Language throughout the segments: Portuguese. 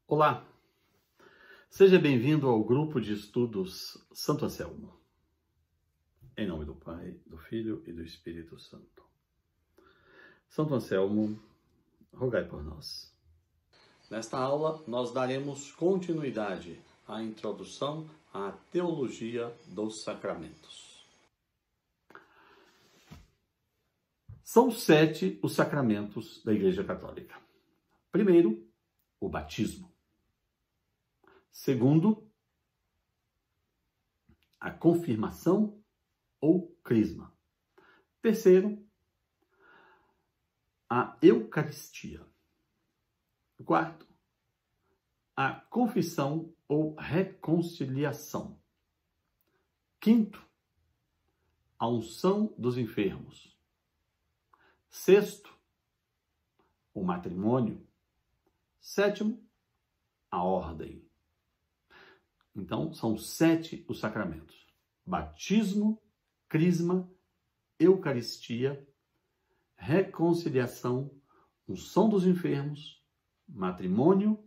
Olá, seja bem-vindo ao grupo de estudos Santo Anselmo. Em nome do Pai, do Filho e do Espírito Santo. Santo Anselmo, rogai por nós. Nesta aula, nós daremos continuidade à introdução à teologia dos sacramentos. São 7 os sacramentos da Igreja Católica. Primeiro, o batismo. Segundo, a confirmação ou crisma. Terceiro, a Eucaristia. Quarto, a confissão ou reconciliação. Quinto, a unção dos enfermos. Sexto, o matrimônio. Sétimo, a ordem. Então, são 7 os sacramentos: batismo, crisma, Eucaristia, reconciliação, unção dos enfermos, matrimônio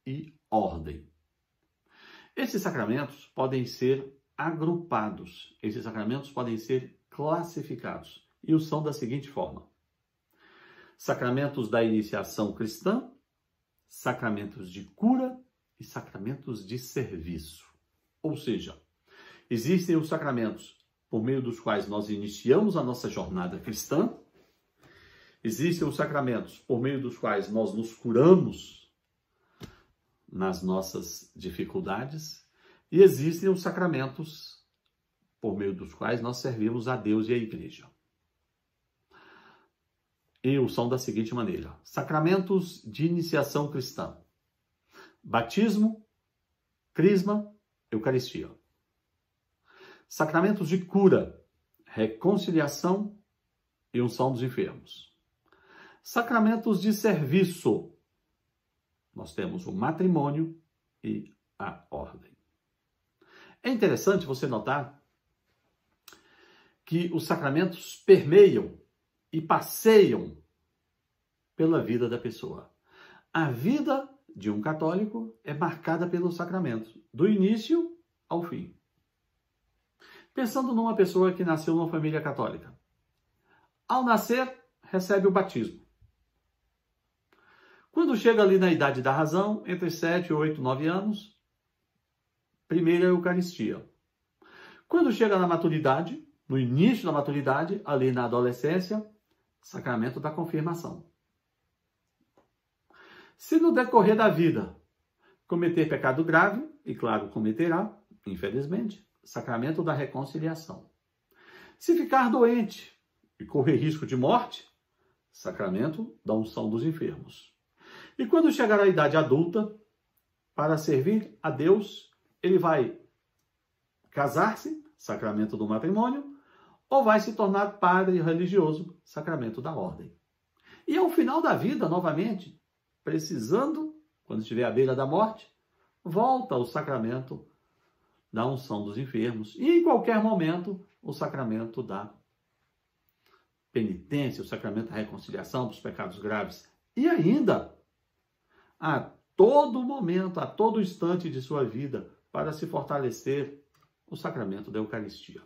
e ordem. Esses sacramentos podem ser agrupados, esses sacramentos podem ser classificados e o são da seguinte forma: sacramentos da iniciação cristã, sacramentos de cura e sacramentos de serviço. Ou seja, existem os sacramentos por meio dos quais nós iniciamos a nossa jornada cristã, existem os sacramentos por meio dos quais nós nos curamos nas nossas dificuldades e existem os sacramentos por meio dos quais nós servimos a Deus e a Igreja. E são da seguinte maneira: sacramentos de iniciação cristã: batismo, crisma, Eucaristia. Sacramentos de cura: reconciliação e unção dos enfermos. Sacramentos de serviço: nós temos o matrimônio e a ordem. É interessante você notar que os sacramentos permeiam e passeiam pela vida da pessoa. A vida de um católico é marcada pelos sacramentos, do início ao fim. Pensando numa pessoa que nasceu numa família católica. Ao nascer, recebe o batismo. Quando chega ali na idade da razão, entre 7, 8, 9 anos, primeiro a Eucaristia. Quando chega na maturidade, no início da maturidade, ali na adolescência, sacramento da confirmação. Se no decorrer da vida cometer pecado grave, e claro, cometerá, infelizmente, sacramento da reconciliação. Se ficar doente e correr risco de morte, sacramento da unção dos enfermos. E quando chegar à idade adulta, para servir a Deus, ele vai casar-se, sacramento do matrimônio, ou vai se tornar padre religioso, sacramento da ordem. E ao final da vida, novamente, precisando, quando estiver à beira da morte, volta ao sacramento da unção dos enfermos. E em qualquer momento, o sacramento da penitência, o sacramento da reconciliação dos pecados graves. E ainda, a todo momento, a todo instante de sua vida, para se fortalecer, o sacramento da Eucaristia.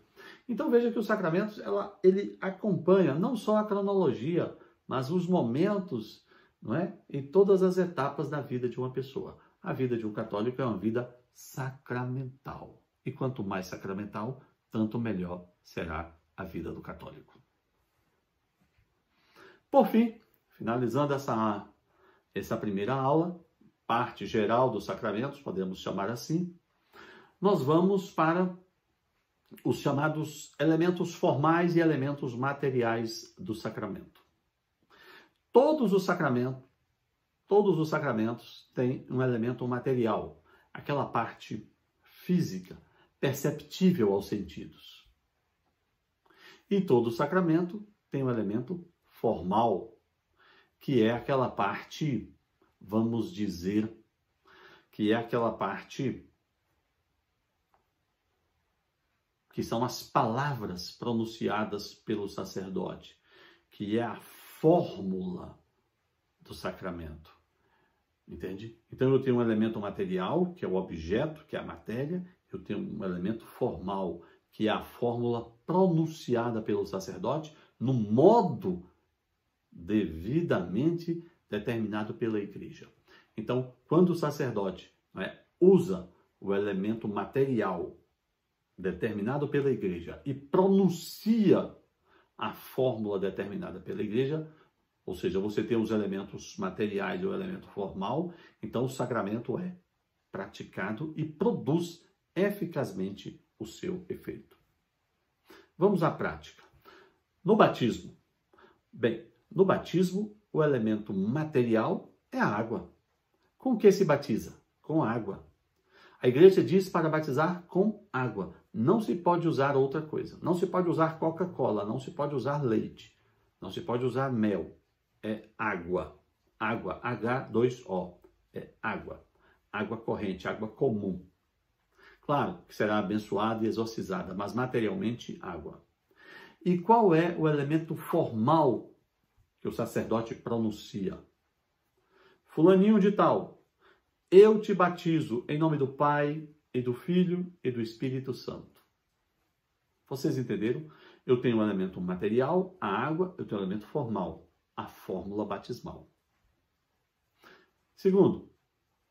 Então veja que os sacramentos, ele acompanha não só a cronologia, mas os momentos, não é? E todas as etapas da vida de uma pessoa. A vida de um católico é uma vida sacramental. E quanto mais sacramental, tanto melhor será a vida do católico. Por fim, finalizando essa primeira aula, parte geral dos sacramentos, podemos chamar assim, nós vamos para os chamados elementos formais e elementos materiais do sacramento. Todos os sacramentos têm um elemento material, aquela parte física, perceptível aos sentidos. E todo sacramento tem um elemento formal, que é aquela parte, vamos dizer, que é aquela parte que são as palavras pronunciadas pelo sacerdote, que é a fórmula do sacramento. Entende? Então eu tenho um elemento material, que é o objeto, que é a matéria, eu tenho um elemento formal, que é a fórmula pronunciada pelo sacerdote, no modo devidamente determinado pela igreja. Então, quando o sacerdote usa o elemento material determinado pela igreja e pronuncia a fórmula determinada pela igreja, ou seja, você tem os elementos materiais e o elemento formal, então o sacramento é praticado e produz eficazmente o seu efeito. Vamos à prática. No batismo. Bem, no batismo, o elemento material é a água. Com que se batiza? Com água. A igreja diz para batizar com água. Não se pode usar outra coisa. Não se pode usar Coca-Cola, não se pode usar leite, não se pode usar mel. É água. Água, H2O. É água. Água corrente, água comum. Claro que será abençoada e exorcizada, mas materialmente água. E qual é o elemento formal que o sacerdote pronuncia? Fulaninho de tal, eu te batizo em nome do Pai, e do Filho, e do Espírito Santo. Vocês entenderam? Eu tenho um elemento material, a água, eu tenho um elemento formal, a fórmula batismal. Segundo,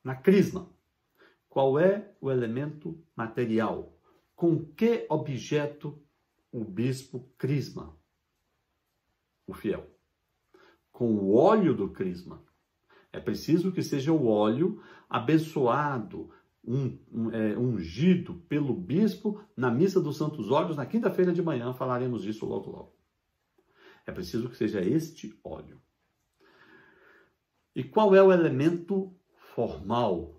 na crisma. Qual é o elemento material? Com que objeto o bispo crisma o fiel? Com o óleo do crisma. É preciso que seja o óleo abençoado, ungido pelo bispo na missa dos Santos Óleos, na quinta-feira de manhã, falaremos disso logo logo. É preciso que seja este óleo. E qual é o elemento formal?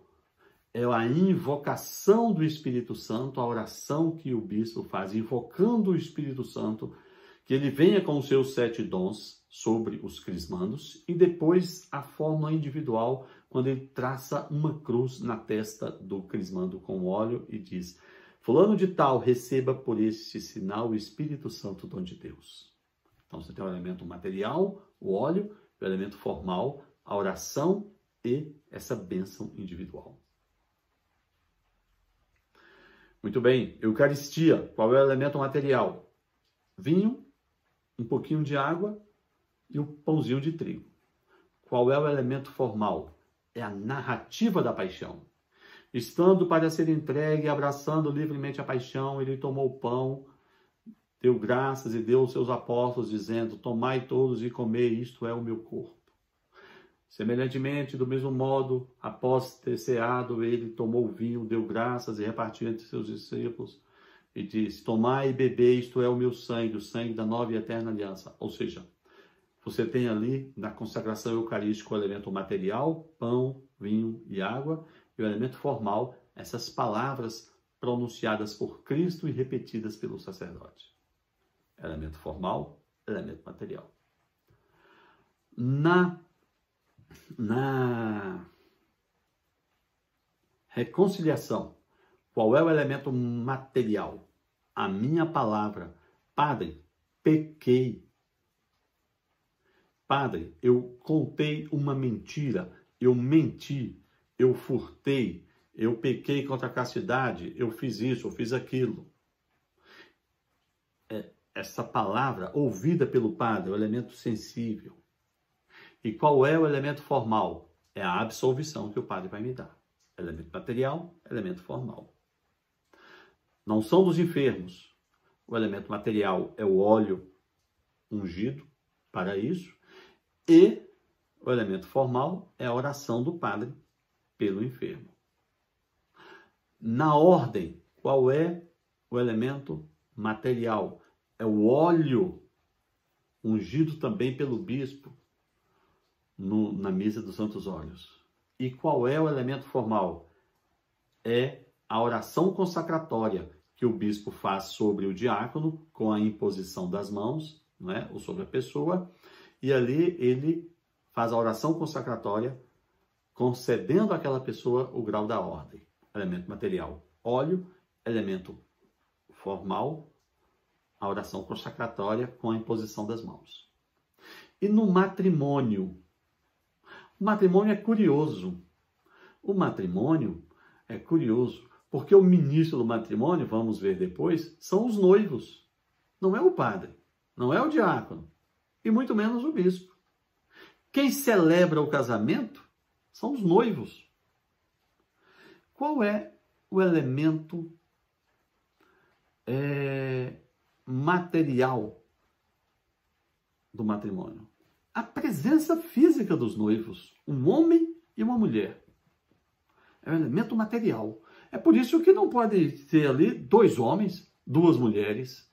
É a invocação do Espírito Santo, a oração que o bispo faz, invocando o Espírito Santo, que ele venha com os seus 7 dons sobre os crismandos, e depois a fórmula individual, quando ele traça uma cruz na testa do crismando com óleo e diz: fulano de tal, receba por este sinal o Espírito Santo, dom de Deus. Então você tem o elemento material, o óleo, o elemento formal, a oração e essa bênção individual. Muito bem, Eucaristia, qual é o elemento material? Vinho, um pouquinho de água e o pãozinho de trigo. Qual é o elemento formal? É a narrativa da paixão. Estando para ser entregue, abraçando livremente a paixão, ele tomou o pão, deu graças e deu aos seus apóstolos, dizendo: tomai todos e comei, isto é o meu corpo. Semelhantemente, do mesmo modo, após ter ceado, ele tomou o vinho, deu graças e repartiu entre seus discípulos e disse: tomai e bebei, isto é o meu sangue, o sangue da nova e eterna aliança. Ou seja, você tem ali na consagração eucarística o elemento material, pão, vinho e água, e o elemento formal, essas palavras pronunciadas por Cristo e repetidas pelo sacerdote. Elemento formal, elemento material. Na reconciliação, qual é o elemento material? A minha palavra. Padre, pequei. Padre, eu contei uma mentira, eu menti, eu furtei, eu pequei contra a castidade, eu fiz isso, eu fiz aquilo. Essa palavra, ouvida pelo padre, é o elemento sensível. E qual é o elemento formal? É a absolvição que o padre vai me dar. Elemento material, elemento formal. Não são dos enfermos. O elemento material é o óleo ungido para isso. E o elemento formal é a oração do padre pelo enfermo. Na ordem, qual é o elemento material? É o óleo ungido também pelo bispo na missa dos Santos Óleos. E qual é o elemento formal? É a oração consacratória que o bispo faz sobre o diácono com a imposição das mãos, não é? Ou sobre a pessoa, e ali ele faz a oração consacratória concedendo àquela pessoa o grau da ordem. Elemento material, óleo, elemento formal, a oração consacratória com a imposição das mãos. E no matrimônio? O matrimônio é curioso. O matrimônio é curioso, porque o ministro do matrimônio, vamos ver depois, são os noivos. Não é o padre, não é o diácono, e muito menos o bispo. Quem celebra o casamento são os noivos. Qual é o elemento material do matrimônio? A presença física dos noivos, um homem e uma mulher. É um elemento material. É por isso que não pode ter ali 2 homens, 2 mulheres,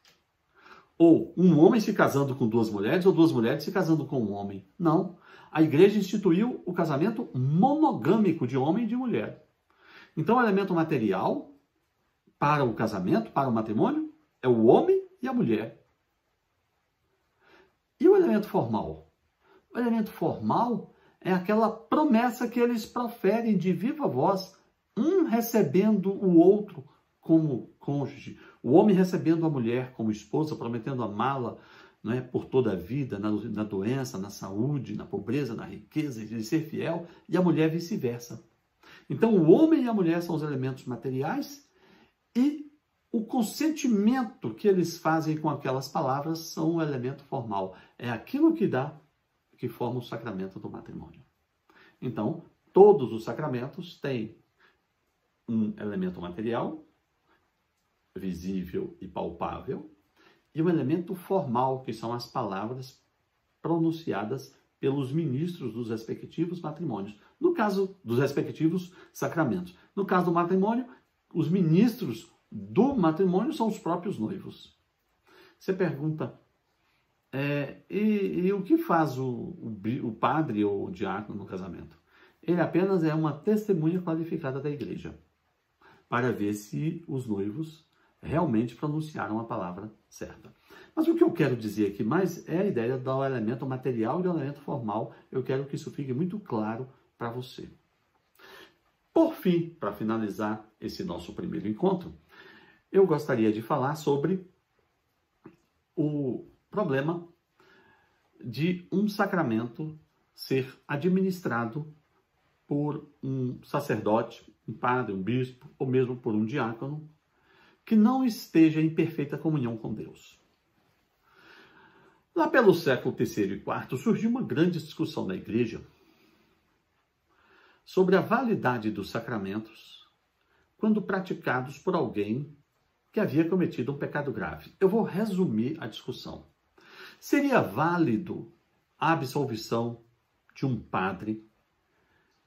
ou um homem se casando com 2 mulheres, ou 2 mulheres se casando com um homem. Não. A igreja instituiu o casamento monogâmico de homem e de mulher. Então, o elemento material para o casamento, para o matrimônio, é o homem e a mulher. E o elemento formal? O elemento formal é aquela promessa que eles proferem de viva voz, um recebendo o outro como cônjuge, o homem recebendo a mulher como esposa, prometendo amá-la, não é, por toda a vida, na doença, na saúde, na pobreza, na riqueza, de ser fiel, e a mulher vice-versa. Então, o homem e a mulher são os elementos materiais e o consentimento que eles fazem com aquelas palavras são um elemento formal. É aquilo que forma o sacramento do matrimônio. Então, todos os sacramentos têm um elemento material, visível e palpável, e um elemento formal, que são as palavras pronunciadas pelos ministros dos respectivos matrimônios. No caso dos respectivos sacramentos. No caso do matrimônio, os ministros do matrimônio são os próprios noivos. Você pergunta, e o que faz o padre ou o diácono no casamento? Ele apenas é uma testemunha qualificada da igreja, para ver se os noivos realmente pronunciaram a palavra certa. Mas o que eu quero dizer aqui mais é a ideia do elemento material e do elemento formal. Eu quero que isso fique muito claro para você. Por fim, para finalizar esse nosso primeiro encontro, eu gostaria de falar sobre o problema de um sacramento ser administrado por um sacerdote, um padre, um bispo, ou mesmo por um diácono, que não esteja em perfeita comunhão com Deus. Lá pelo século III e IV, surgiu uma grande discussão na igreja sobre a validade dos sacramentos quando praticados por alguém que havia cometido um pecado grave. Eu vou resumir a discussão. Seria válido a absolvição de um padre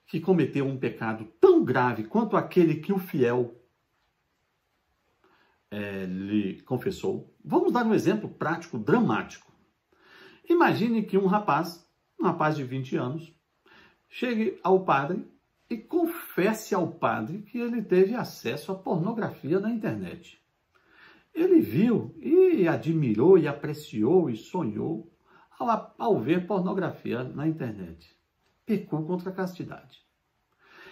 que cometeu um pecado tão grave quanto aquele que o fiel lhe confessou? Vamos dar um exemplo prático, dramático. Imagine que um rapaz de 20 anos, chegue ao padre e confesse ao padre que ele teve acesso à pornografia na internet. Ele viu e admirou e apreciou e sonhou ao ver pornografia na internet. Pecou contra a castidade.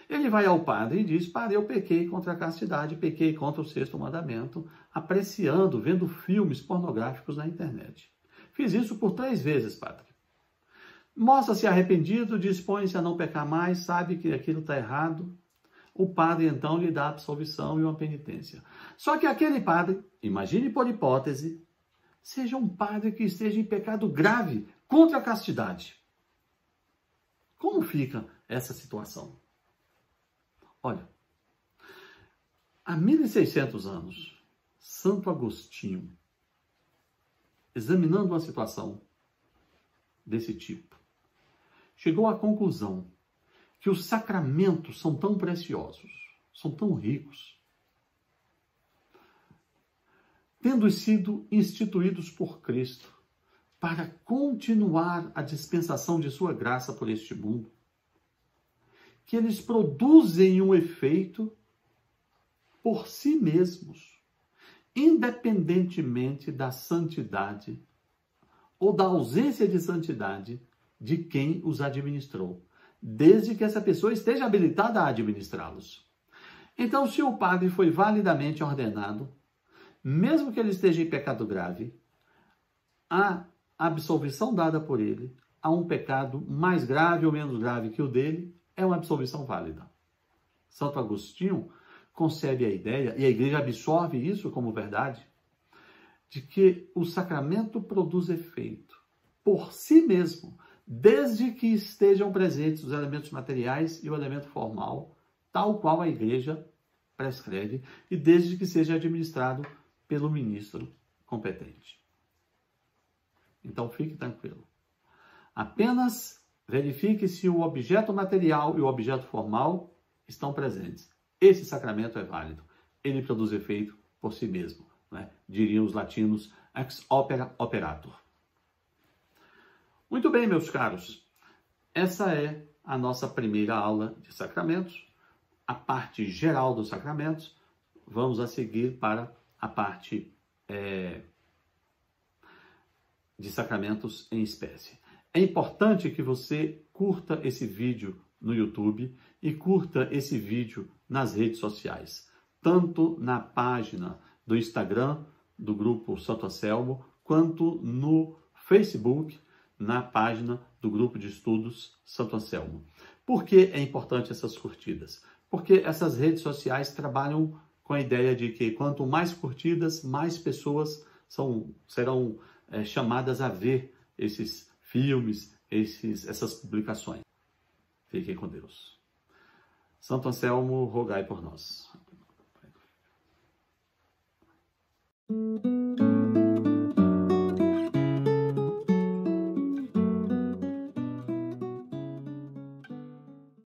Ele vai ao padre e diz: padre, eu pequei contra a castidade, pequei contra o 6º mandamento, apreciando, vendo filmes pornográficos na internet. Fiz isso por 3 vezes, padre. Mostra-se arrependido, dispõe-se a não pecar mais, sabe que aquilo está errado. O padre, então, lhe dá a absolvição e uma penitência. Só que aquele padre, imagine por hipótese, seja um padre que esteja em pecado grave contra a castidade. Como fica essa situação? Olha, há 1.600 anos, Santo Agostinho, examinando uma situação desse tipo, chegou à conclusão que os sacramentos são tão preciosos, são tão ricos, tendo sido instituídos por Cristo para continuar a dispensação de sua graça por este mundo, que eles produzem um efeito por si mesmos, independentemente da santidade ou da ausência de santidade de quem os administrou, desde que essa pessoa esteja habilitada a administrá-los. Então, se o padre foi validamente ordenado mesmo que ele esteja em pecado grave, a absolvição dada por ele a um pecado mais grave ou menos grave que o dele é uma absolvição válida. Santo Agostinho concebe a ideia, e a igreja absorve isso como verdade, de que o sacramento produz efeito por si mesmo, desde que estejam presentes os elementos materiais e o elemento formal, tal qual a igreja prescreve, e desde que seja administrado pelo ministro competente. Então fique tranquilo. Apenas verifique se o objeto material e o objeto formal estão presentes. Esse sacramento é válido. Ele produz efeito por si mesmo, né? Diriam os latinos, ex opere operator. Muito bem, meus caros. Essa é a nossa primeira aula de sacramentos, a parte geral dos sacramentos. Vamos a seguir para a parte de sacramentos em espécie. É importante que você curta esse vídeo no YouTube e curta esse vídeo nas redes sociais, tanto na página do Instagram do grupo Santo Anselmo, quanto no Facebook, na página do grupo de estudos Santo Anselmo. Por que é importante essas curtidas? Porque essas redes sociais trabalham com a ideia de que quanto mais curtidas, mais pessoas serão chamadas a ver esses filmes, essas publicações. Fiquem com Deus. Santo Anselmo, rogai por nós.